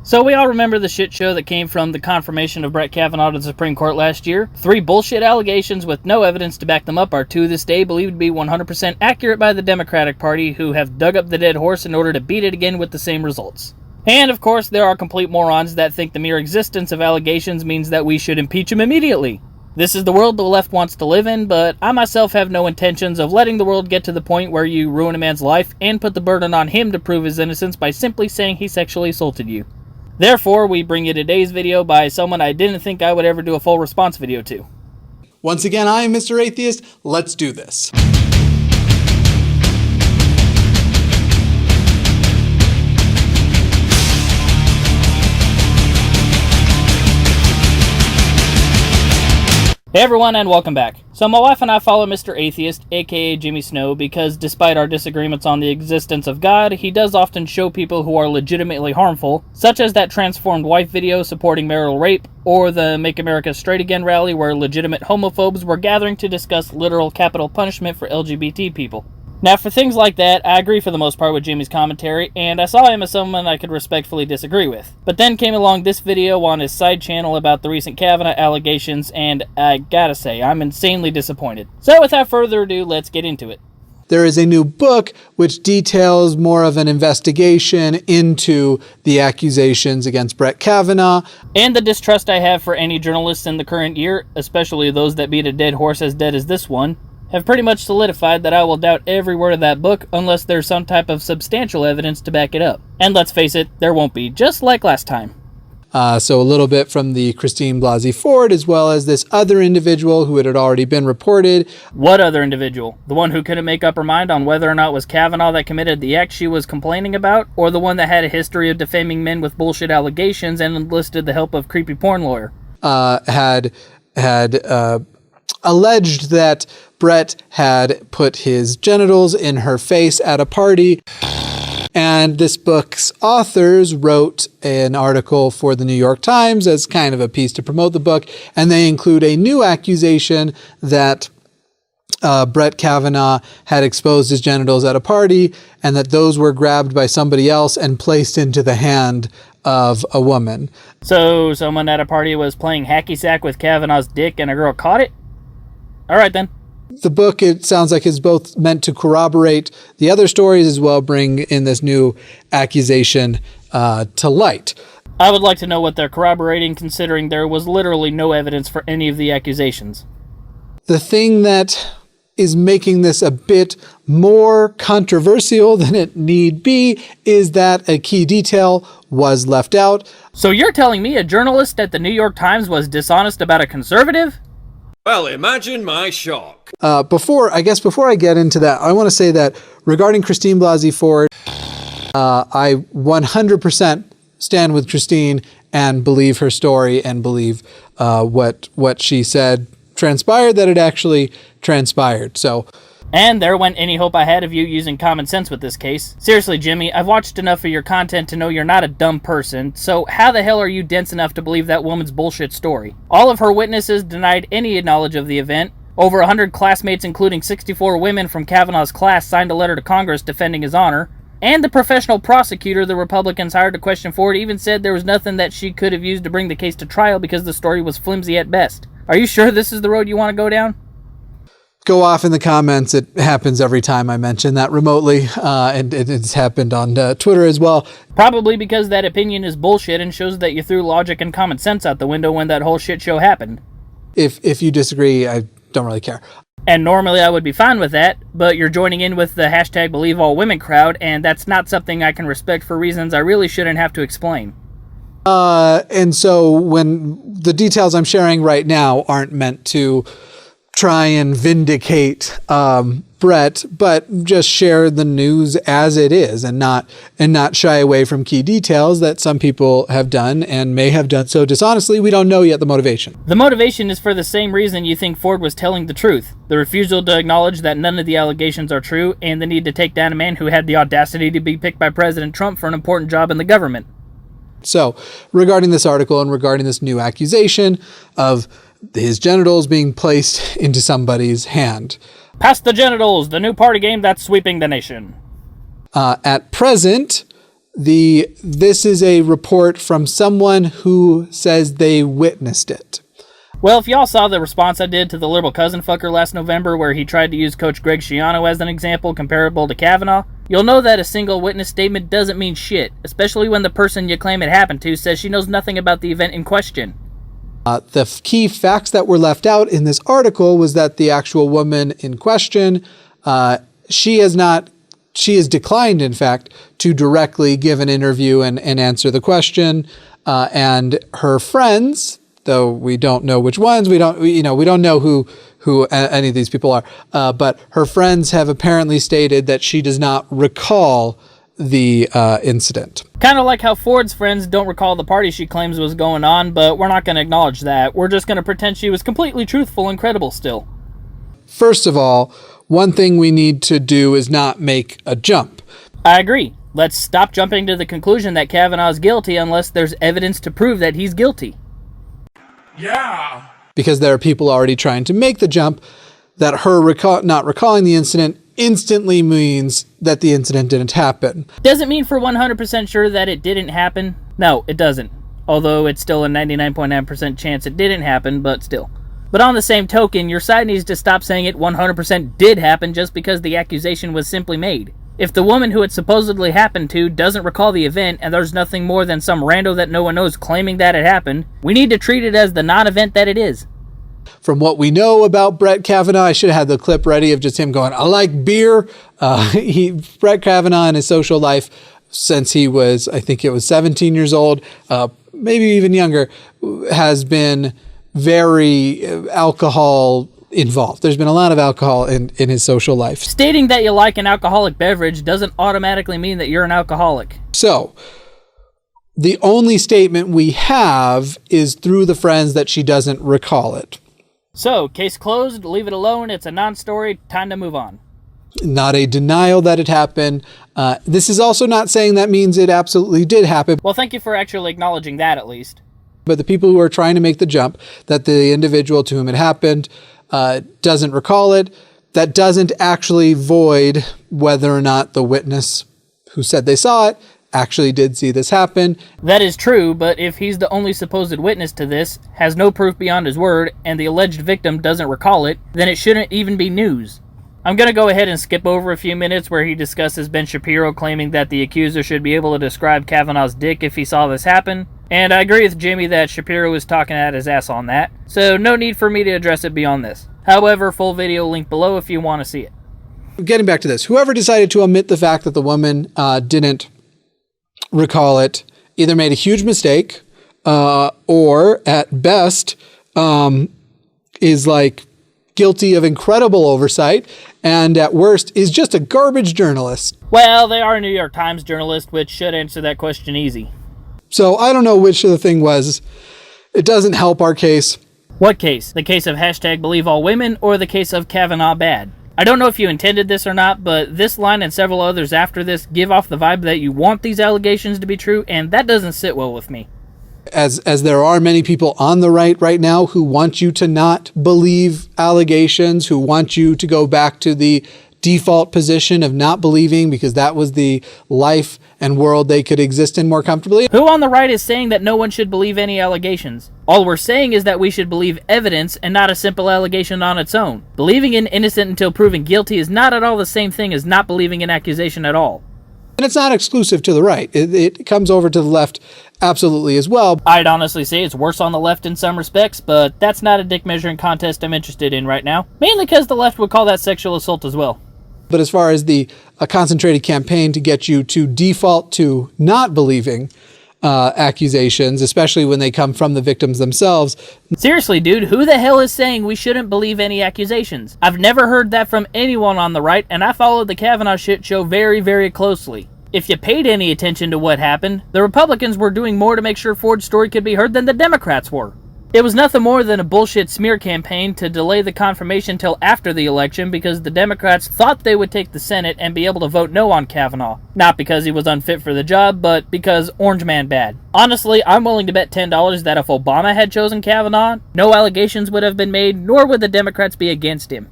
So we all remember the shit show that came from the confirmation of Brett Kavanaugh to the Supreme Court last year. 3 bullshit allegations with no evidence to back them up are to this day believed to be 100% accurate by the Democratic Party, who have dug up the dead horse in order to beat it again with the same results. And of course, there are complete morons that think the mere existence of allegations means that we should impeach him immediately. This is the world the left wants to live in, but I myself have no intentions of letting the world get to the point where you ruin a man's life and put the burden on him to prove his innocence by simply saying he sexually assaulted you. Therefore, we bring you today's video by someone I didn't think I would ever do a full response video to. Once again, I am Mr. Atheist. Let's do this. Hey everyone, and welcome back. So my wife and I follow Mr. Atheist, aka Jimmy Snow, because despite our disagreements on the existence of God, he does often show people who are legitimately harmful, such as that transformed wife video supporting marital rape, or the Make America Straight Again rally where legitimate homophobes were gathering to discuss literal capital punishment for LGBT people. Now, for things like that, I agree for the most part with Jimmy's commentary, and I saw him as someone I could respectfully disagree with. But then came along this video on his side channel about the recent Kavanaugh allegations, and I gotta say, I'm insanely disappointed. So without further ado, let's get into it. There is a new book which details more of an investigation into the accusations against Brett Kavanaugh. And the distrust I have for any journalists in the current year, especially those that beat a dead horse as dead as this one, have pretty much solidified that I will doubt every word of that book unless there's some type of substantial evidence to back it up. And let's face it, there won't be, just like last time. So a little bit from the Christine Blasey Ford, as well as this other individual who had already been reported. What other individual? The one who couldn't make up her mind on whether or not it was Kavanaugh that committed the act she was complaining about, or the one that had a history of defaming men with bullshit allegations and enlisted the help of creepy porn lawyer? Had alleged that Brett had put his genitals in her face at a party. And this book's authors wrote an article for the New York Times as kind of a piece to promote the book. And they include a new accusation that Brett Kavanaugh had exposed his genitals at a party and that those were grabbed by somebody else and placed into the hand of a woman. So someone at a party was playing hacky sack with Kavanaugh's dick and a girl caught it? All right then. The book, it sounds like, is both meant to corroborate the other stories as well bring in this new accusation to light. I would like to know what they're corroborating, considering there was literally no evidence for any of the accusations. The thing that is making this a bit more controversial than it need be is that a key detail was left out. So you're telling me a journalist at the New York Times was dishonest about a conservative? Well, imagine my shock. Before I get into that, I want to say that regarding Christine Blasey Ford, I 100% stand with Christine and believe her story and believe what she said transpired, that it actually transpired. So. And there went any hope I had of you using common sense with this case. Seriously, Jimmy, I've watched enough of your content to know you're not a dumb person, so how the hell are you dense enough to believe that woman's bullshit story? All of her witnesses denied any knowledge of the event. Over 100 classmates, including 64 women from Kavanaugh's class, signed a letter to Congress defending his honor. And the professional prosecutor the Republicans hired to question Ford even said there was nothing that she could have used to bring the case to trial because the story was flimsy at best. Are you sure this is the road you want to go down? Go off in the comments. It happens every time I mention that remotely, and it's happened on Twitter as well. Probably because that opinion is bullshit and shows that you threw logic and common sense out the window when that whole shit show happened. If you disagree, I don't really care. And normally I would be fine with that, but you're joining in with the hashtag #BelieveAllWomen crowd, and that's not something I can respect for reasons I really shouldn't have to explain. And so when the details I'm sharing right now aren't meant to try and vindicate Brett, but just share the news as it is and not shy away from key details that some people have done and may have done so dishonestly. We don't know yet the motivation. The motivation is for the same reason you think Ford was telling the truth. The refusal to acknowledge that none of the allegations are true and the need to take down a man who had the audacity to be picked by President Trump for an important job in the government. So regarding this article and regarding this new accusation of his genitals being placed into somebody's hand. Pass the genitals, the new party game that's sweeping the nation. At present, This is a report from someone who says they witnessed it. Well, if y'all saw the response I did to the liberal cousin fucker last November where he tried to use Coach Greg Schiano as an example comparable to Kavanaugh, you'll know that a single witness statement doesn't mean shit, especially when the person you claim it happened to says she knows nothing about the event in question. The key facts that were left out in this article was that the actual woman in question, she has declined, in fact, to directly give an interview and answer the question. And her friends, though we don't know which ones, we don't know who any of these people are, but her friends have apparently stated that she does not recall the incident. Kind of like how Ford's friends don't recall the party she claims was going on, but we're not going to acknowledge that. We're just going to pretend she was completely truthful and credible still. First of all, one thing we need to do is not make a jump. I agree. Let's stop jumping to the conclusion that Kavanaugh is guilty unless there's evidence to prove that he's guilty. Yeah! Because there are people already trying to make the jump that her not recalling the incident instantly means that the incident didn't happen. Doesn't mean for 100% sure that it didn't happen. No, it doesn't. Although it's still a 99.9% chance it didn't happen, but still. But on the same token, your side needs to stop saying it 100% did happen just because the accusation was simply made. If the woman who it supposedly happened to doesn't recall the event and there's nothing more than some rando that no one knows claiming that it happened, we need to treat it as the non-event that it is. From what we know about Brett Kavanaugh, I should have had the clip ready of just him going, I like beer. Brett Kavanaugh in his social life, since he was, I think it was 17 years old, maybe even younger, has been very alcohol involved. There's been a lot of alcohol in his social life. Stating that you like an alcoholic beverage doesn't automatically mean that you're an alcoholic. So, the only statement we have is through the friends that she doesn't recall it. So, case closed, leave it alone, it's a non-story, time to move on. Not a denial that it happened. This is also not saying that means it absolutely did happen. Well, thank you for actually acknowledging that at least. But the people who are trying to make the jump that the individual to whom it happened doesn't recall it, that doesn't actually void whether or not the witness who said they saw it actually did see this happen. That is true, but if he's the only supposed witness to this, has no proof beyond his word, and the alleged victim doesn't recall it, then it shouldn't even be news. I'm going to go ahead and skip over a few minutes where he discusses Ben Shapiro claiming that the accuser should be able to describe Kavanaugh's dick if he saw this happen, and I agree with Jimmy that Shapiro was talking at his ass on that, so no need for me to address it beyond this. However, full video link below if you want to see it. Getting back to this, whoever decided to omit the fact that the woman didn't recall it either made a huge mistake or at best is like guilty of incredible oversight and at worst is just a garbage journalist. Well, they are a New York Times journalist, which should answer that question easy. So I don't know which of the thing was. It doesn't help our case. What case? The case of hashtag believe all women or the case of Kavanaugh bad? I don't know if you intended this or not, but this line and several others after this give off the vibe that you want these allegations to be true, and that doesn't sit well with me. As there are many people on the right now who want you to not believe allegations, who want you to go back to the default position of not believing because that was the life and world they could exist in more comfortably. Who on the right is saying that no one should believe any allegations? All we're saying is that we should believe evidence and not a simple allegation on its own. Believing in innocent until proven guilty is not at all the same thing as not believing an accusation at all. And it's not exclusive to the right. It comes over to the left absolutely as well. I'd honestly say it's worse on the left in some respects, but that's not a dick measuring contest I'm interested in right now. Mainly because the left would call that sexual assault as well. But as far as a concentrated campaign to get you to default to not believing accusations, especially when they come from the victims themselves. Seriously, dude, who the hell is saying we shouldn't believe any accusations? I've never heard that from anyone on the right, and I followed the Cavanaugh Shitshow very, very closely. If you paid any attention to what happened, the Republicans were doing more to make sure Ford's story could be heard than the Democrats were. It was nothing more than a bullshit smear campaign to delay the confirmation till after the election because the Democrats thought they would take the Senate and be able to vote no on Kavanaugh. Not because he was unfit for the job, but because Orange Man bad. Honestly, I'm willing to bet $10 that if Obama had chosen Kavanaugh, no allegations would have been made, nor would the Democrats be against him.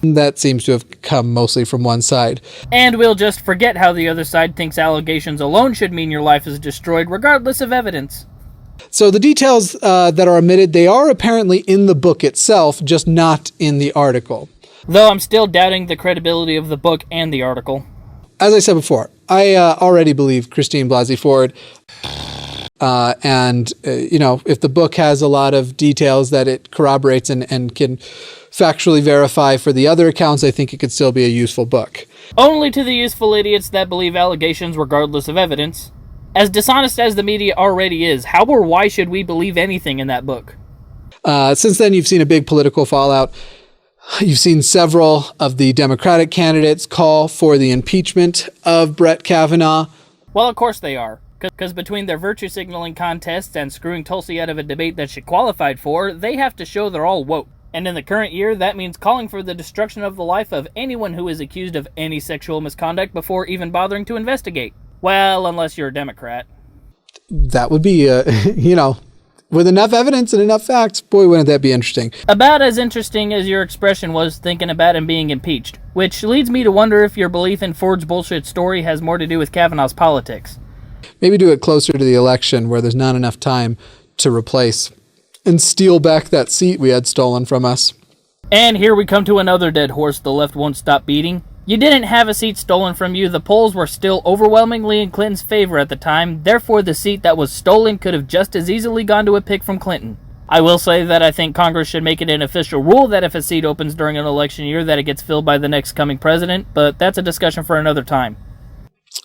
That seems to have come mostly from one side. And we'll just forget how the other side thinks allegations alone should mean your life is destroyed, regardless of evidence. So the details that are omitted, they are apparently in the book itself, just not in the article. Though I'm still doubting the credibility of the book and the article. As I said before, I already believe Christine Blasey Ford. If the book has a lot of details that it corroborates and can factually verify for the other accounts, I think it could still be a useful book. Only to the useful idiots that believe allegations regardless of evidence. As dishonest as the media already is, how or why should we believe anything in that book? Since then, you've seen a big political fallout. You've seen several of the Democratic candidates call for the impeachment of Brett Kavanaugh. Well, of course they are. Because between their virtue signaling contests and screwing Tulsi out of a debate that she qualified for, they have to show they're all woke. And in the current year, that means calling for the destruction of the life of anyone who is accused of any sexual misconduct before even bothering to investigate. Well, unless you're a Democrat. That would be, with enough evidence and enough facts, boy, wouldn't that be interesting. About as interesting as your expression was thinking about him being impeached. Which leads me to wonder if your belief in Ford's bullshit story has more to do with Kavanaugh's politics. Maybe do it closer to the election where there's not enough time to replace and steal back that seat we had stolen from us. And here we come to another dead horse the left won't stop beating. You didn't have a seat stolen from you. The polls were still overwhelmingly in Clinton's favor at the time. Therefore, the seat that was stolen could have just as easily gone to a pick from Clinton. I will say that I think Congress should make it an official rule that if a seat opens during an election year that it gets filled by the next coming president, but that's a discussion for another time.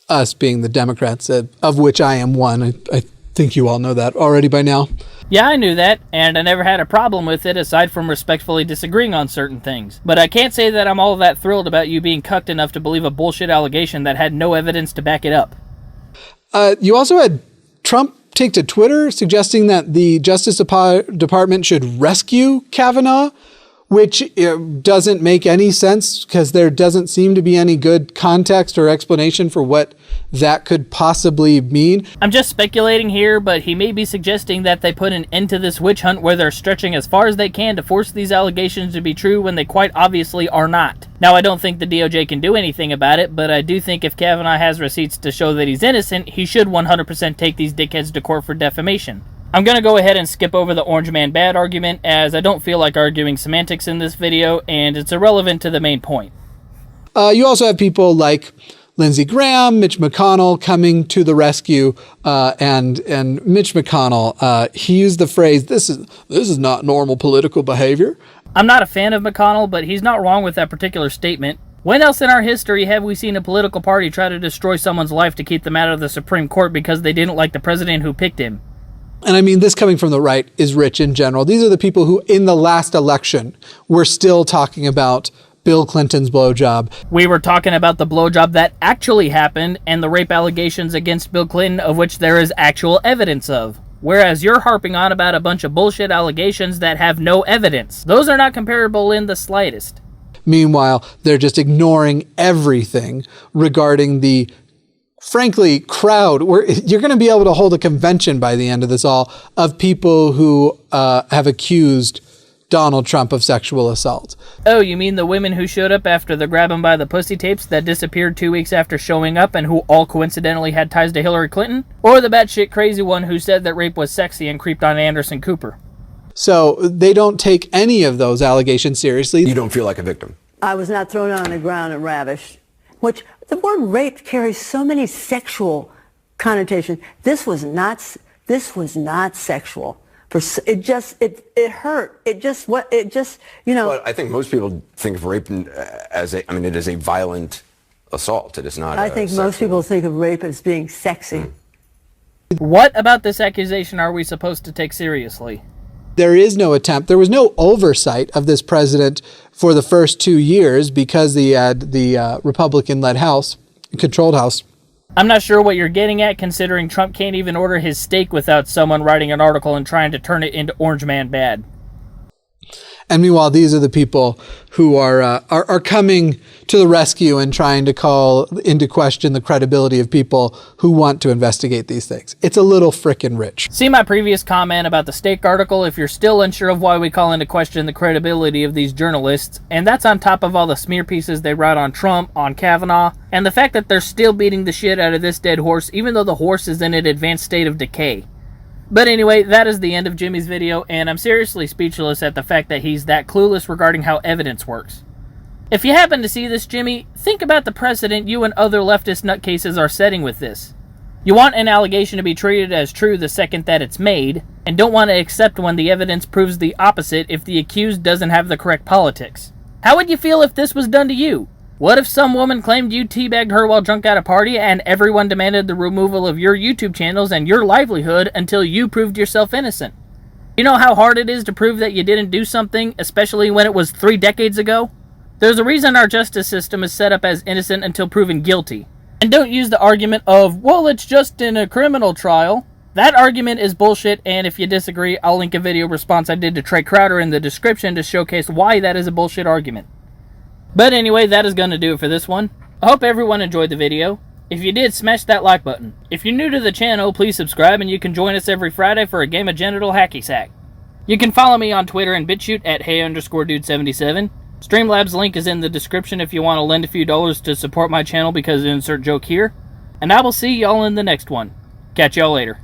Us being the Democrats, of which I am one. I think you all know that already by now. Yeah, I knew that, and I never had a problem with it aside from respectfully disagreeing on certain things. But I can't say that I'm all that thrilled about you being cucked enough to believe a bullshit allegation that had no evidence to back it up. You also had Trump take to Twitter suggesting that the Justice Department should rescue Kavanaugh, which doesn't make any sense because there doesn't seem to be any good context or explanation for what that could possibly mean. I'm just speculating here, but he may be suggesting that they put an end to this witch hunt where they're stretching as far as they can to force these allegations to be true when they quite obviously are not. Now, I don't think the DOJ can do anything about it, but I do think if Kavanaugh has receipts to show that he's innocent, he should 100% take these dickheads to court for defamation. I'm going to go ahead and skip over the Orange Man Bad argument, as I don't feel like arguing semantics in this video, and it's irrelevant to the main point. You also have people like Lindsey Graham, Mitch McConnell coming to the rescue, and Mitch McConnell, he used the phrase, this is not normal political behavior. I'm not a fan of McConnell, but he's not wrong with that particular statement. When else in our history have we seen a political party try to destroy someone's life to keep them out of the Supreme Court because they didn't like the president who picked him? And I mean, this coming from the right is rich in general. These are the people who, in the last election, were still talking about Bill Clinton's blowjob. We were talking about the blowjob that actually happened and the rape allegations against Bill Clinton, of which there is actual evidence of. Whereas you're harping on about a bunch of bullshit allegations that have no evidence. Those are not comparable in the slightest. Meanwhile, they're just ignoring everything regarding the frankly, crowd. You're going to be able to hold a convention by the end of this all of people who have accused Donald Trump of sexual assault. Oh, you mean the women who showed up after the grab 'em by the pussy tapes that disappeared 2 weeks after showing up and who all coincidentally had ties to Hillary Clinton? Or the batshit crazy one who said that rape was sexy and creeped on Anderson Cooper? So they don't take any of those allegations seriously. You don't feel like a victim? I was not thrown on the ground and ravished, which the word rape carries so many sexual connotations. This was not sexual. It hurt. Well, I think most people think of rape as it is a violent assault. It is not. I think most people think of rape as being sexy. What about this accusation are we supposed to take seriously? There is no attempt. There was no oversight of this president for the first 2 years because he had the Republican-led House, controlled House. I'm not sure what you're getting at, considering Trump can't even order his steak without someone writing an article and trying to turn it into Orange Man Bad. And meanwhile, these are the people who are coming to the rescue and trying to call into question the credibility of people who want to investigate these things. It's a little frickin' rich. See my previous comment about the Stake article if you're still unsure of why we call into question the credibility of these journalists, and that's on top of all the smear pieces they write on Trump, on Kavanaugh, and the fact that they're still beating the shit out of this dead horse even though the horse is in an advanced state of decay. But anyway, that is the end of Jimmy's video, and I'm seriously speechless at the fact that he's that clueless regarding how evidence works. If you happen to see this, Jimmy, think about the precedent you and other leftist nutcases are setting with this. You want an allegation to be treated as true the second that it's made, and don't want to accept when the evidence proves the opposite if the accused doesn't have the correct politics. How would you feel if this was done to you? What if some woman claimed you teabagged her while drunk at a party and everyone demanded the removal of your YouTube channels and your livelihood until you proved yourself innocent? You know how hard it is to prove that you didn't do something, especially when it was 3 decades ago? There's a reason our justice system is set up as innocent until proven guilty. And don't use the argument of, well, it's just in a criminal trial. That argument is bullshit, and if you disagree, I'll link a video response I did to Trey Crowder in the description to showcase why that is a bullshit argument. But anyway, that is going to do it for this one. I hope everyone enjoyed the video. If you did, smash that like button. If you're new to the channel, please subscribe and you can join us every Friday for a game of genital hacky sack. You can follow me on Twitter and BitChute at hey_dude77. Streamlabs link is in the description if you want to lend a few dollars to support my channel because insert joke here. And I will see y'all in the next one. Catch y'all later.